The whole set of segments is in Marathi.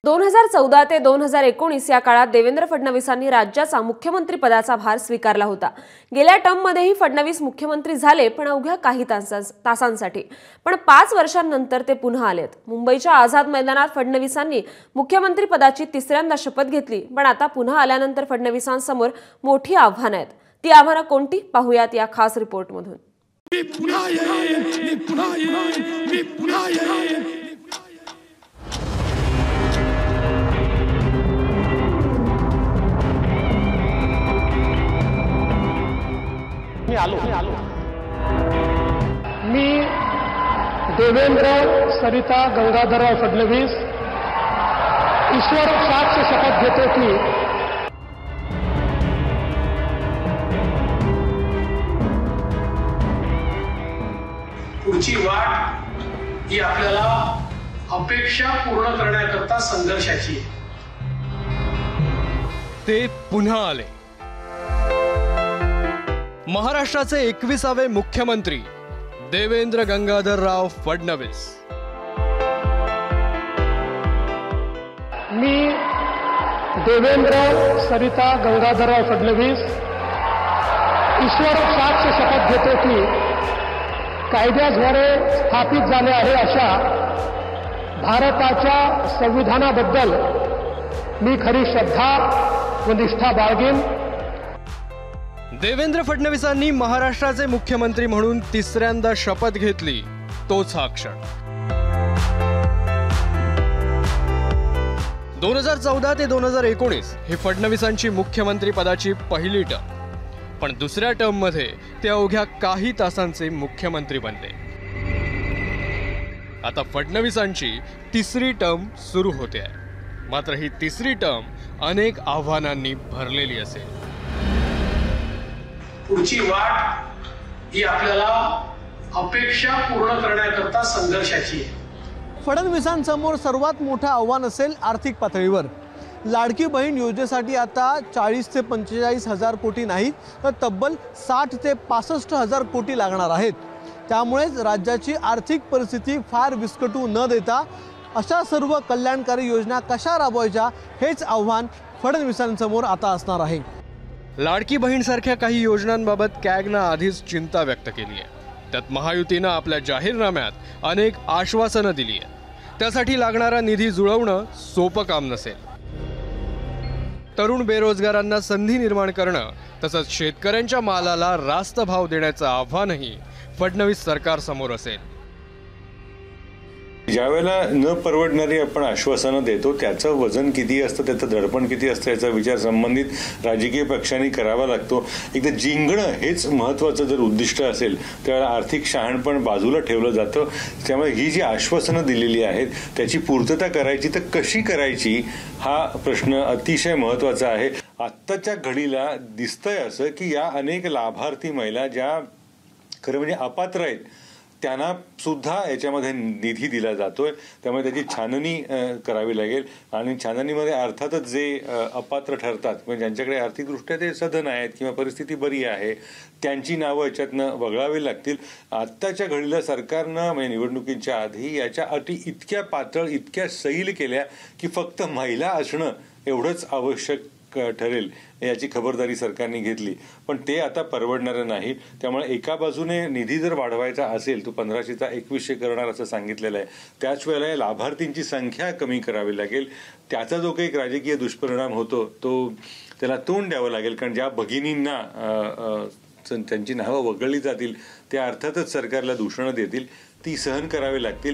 2014 ते 2019 या काळात देवेंद्र फडणवीसांनी राज्याचा मुख्यमंत्री पदाचा भार स्वीकारला होता। गेल्या टर्ममध्येही फडणवीस मुख्यमंत्री झाले, पण अवघ्या काही तासांसाठी। पण 5 वर्षांनंतर ते पुन्हा आलेत। मुंबईच्या आझाद मैदानात फडणवीसांनी मुख्यमंत्री पदाची तिसऱ्यांदा शपथ घेतली, पण आता पुन्हा आल्यानंतर फडणवीसांसमोर मोठी आव्हानं आहेत। ती आव्हानं कोणती पाहूयात या खास रिपोर्टमधून। मी देवेंद्र सरिता गंगाधरराव फडणवीस ईश्वर साक्ष शपथ घेतो की पुढची वाट ही आपल्याला अपेक्षा पूर्ण करण्याकरता संघर्षाची आहे। ते पुन्हा आले। महाराष्ट्राचे 21वे मुख्यमंत्री देवेंद्र गंगाधरराव फडणवीस। मी देवेंद्र सरिता गंगाधरराव फडणवीस ईश्वर साक्ष शपथ घेतो की कायद्याद्वारे स्थापित झाले आहे अशा भारताच्या संविधानाबद्दल मी खरी श्रद्धा व निष्ठा बाळगेन। देवेंद्र फडणवीसांनी महाराष्ट्राचे मुख्यमंत्री म्हणून तिसऱ्यांदा शपथ घेतली, तोच हा क्षण। 2014 ते 2019 ही फडणवीसांची मुख्यमंत्री पदाची पहिली टर्म, पण दुसऱ्या टर्म मध्ये ते अवघ्या काही तासांचे मुख्यमंत्री बनले। आता फडणवीसांची तिसरी टर्म सुरू होते आहे, मात्र ही तिसरी टर्म अनेक आव्हानांनी भरलेली असेल। पुढची वाट ही आपल्याला अपेक्षा पूर्ण करण्याकरता संघर्षाची आहे। फडणवीसांसमोर सर्वात मोठं आव्हान असेल आर्थिक पातळीवर। लाडकी बहीण योजनेसाठी आता 40 ते 45 हजार कोटी नाहीत, तर तब्बल 60 ते 65 हजार कोटी लागणार आहेत। त्यामुळेच राज्याची आर्थिक परिस्थिती फार विस्कटू न देता अशा सर्व कल्याणकारी योजना कशा राबवायच्या हेच आव्हान फडणवीसांसमोर आता असणार आहे। लाडकी बहीणसारख्या काही योजनांबाबत कॅगनं आधीच चिंता व्यक्त केली आहे। त्यात महायुतीनं आपल्या जाहीरनाम्यात अनेक आश्वासनं दिली आहेत। त्यासाठी लागणारा निधी जुळवणं सोपं काम नसेल। तरुण बेरोजगारांना संधी निर्माण करणं तसंच शेतकऱ्यांच्या मालाला रास्त भाव देण्याचं आव्हानही फडणवीस सरकारसमोर असेल। ज्यावेळेला न परवडणारी आपण आश्वासनं देतो त्याचं वजन किती असतं, त्याचं दडपण किती असतं याचा विचार संबंधित राजकीय पक्षांनी करावा लागतो। एकदा जिंकणं हेच महत्त्वाचं जर उद्दिष्ट असेल त्यावेळेला आर्थिक शहाणपण बाजूला ठेवलं जातं। त्यामुळे ही जी आश्वासनं दिलेली आहेत त्याची पूर्तता करायची तर कशी करायची हा प्रश्न अतिशय महत्त्वाचा आहे। आत्ताच्या घडीला दिसतंय असं की या अनेक लाभार्थी महिला ज्या खरं म्हणजे अपात्र आहेत त्यांना सुद्धा याच्यामध्ये निधी दिला जातोय। त्यामुळे त्याची छाननी करावी लागेल आणि छाननीमध्ये अर्थातच जे अपात्र ठरतात म्हणजे ज्यांच्याकडे आर्थिकदृष्ट्या ते सधन आहेत किंवा परिस्थिती बरी आहे त्यांची नावं याच्यातनं वगळावी लागतील। आत्ताच्या घडीला सरकारनं म्हणजे निवडणुकीच्या आधी याच्या अटी इतक्या पातळ इतक्या सैल केल्या की फक्त महिला असणं एवढंच आवश्यक ठरेल याची खबरदारी सरकारने घेतली, पण ते आता परवडणारं नाही। त्यामुळे एका बाजूने निधी जर वाढवायचा असेल तो 1500चा 2100 करणार असं सांगितलेलं आहे। त्याच वेळेला लाभार्थींची संख्या कमी करावी लागेल। त्याचा जो काही राजकीय दुष्परिणाम होतो तो त्याला तोंड द्यावं लागेल, कारण ज्या भगिनींना त्यांची नावं वगळली जातील त्या अर्थातच सरकारला दूषणं देतील, ती सहन करावी लागतील।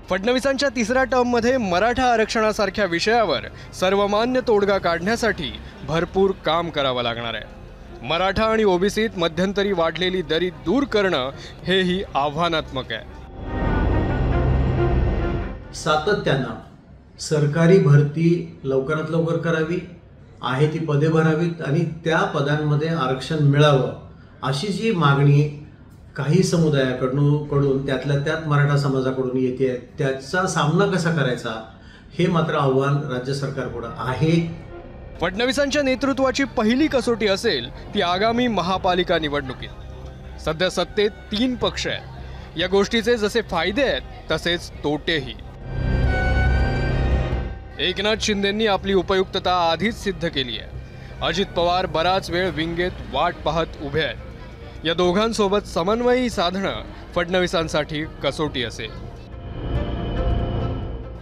फडणवीसांच्या तिसऱ्या टर्ममध्ये मराठा आरक्षणासारख्या विषयावर सर्वमान्य तोडगा काढण्यासाठी भरपूर काम करावं लागणार आहे। मराठा आणि ओबीसीत मध्यंतरी वाढलेली दरी दूर करणं हेही आव्हानात्मक आहे। सातत्यानं सरकारी भरती लवकरात लवकर करावी, आहे ती पदे भरावीत आणि त्या पदांमध्ये आरक्षण मिळावं अशी जी मागणी काही समुदायाकडून त्यातल्या त्यात मराठा समाजाकडून येते, त्याचा सामना कसा करायचा हे मात्र आव्हान राज्य सरकारपुढे आहे। फडणवीसांच्या नेतृत्वाची पहिली कसोटी असेल ती आगामी महापालिका निवडणुकीत। सध्या सत्तेत 3 पक्ष आहेत। या गोष्टीचे जसे फायदे आहेत तसेच तोटेही। एकनाथ शिंदेंनी आपली उपयुक्तता आधीच सिद्ध केली आहे. अजित पवार बराच वेळ विंगेत वाट पाहत उभे आहेत. या दोघांसोबत समन्वयी साधणं फडणवीसांसाठी कसोटी असेल.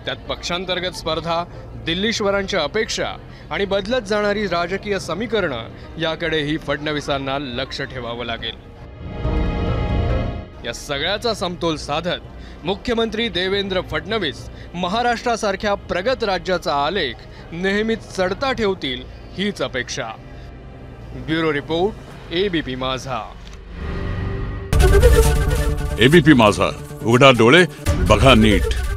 त्यात पक्षांतर्गत स्पर्धा, दिल्लीश्वरांच्या अपेक्षा आणि बदलत जाणारी राजकीय समीकरणं याकडेही फडणवीसांना लक्ष ठेवावं लागेल. या सगळ्याचा समतोल साधत मुख्यमंत्री देवेंद्र फडणवीस महाराष्ट्रासारख्या प्रगत राज्याचा आलेख नेहमीच चढता ठेवतील हीच अपेक्षा. ब्युरो रिपोर्ट, एबीपी माझा. एबीपी माझा, उघडा डोळे बघा नीट.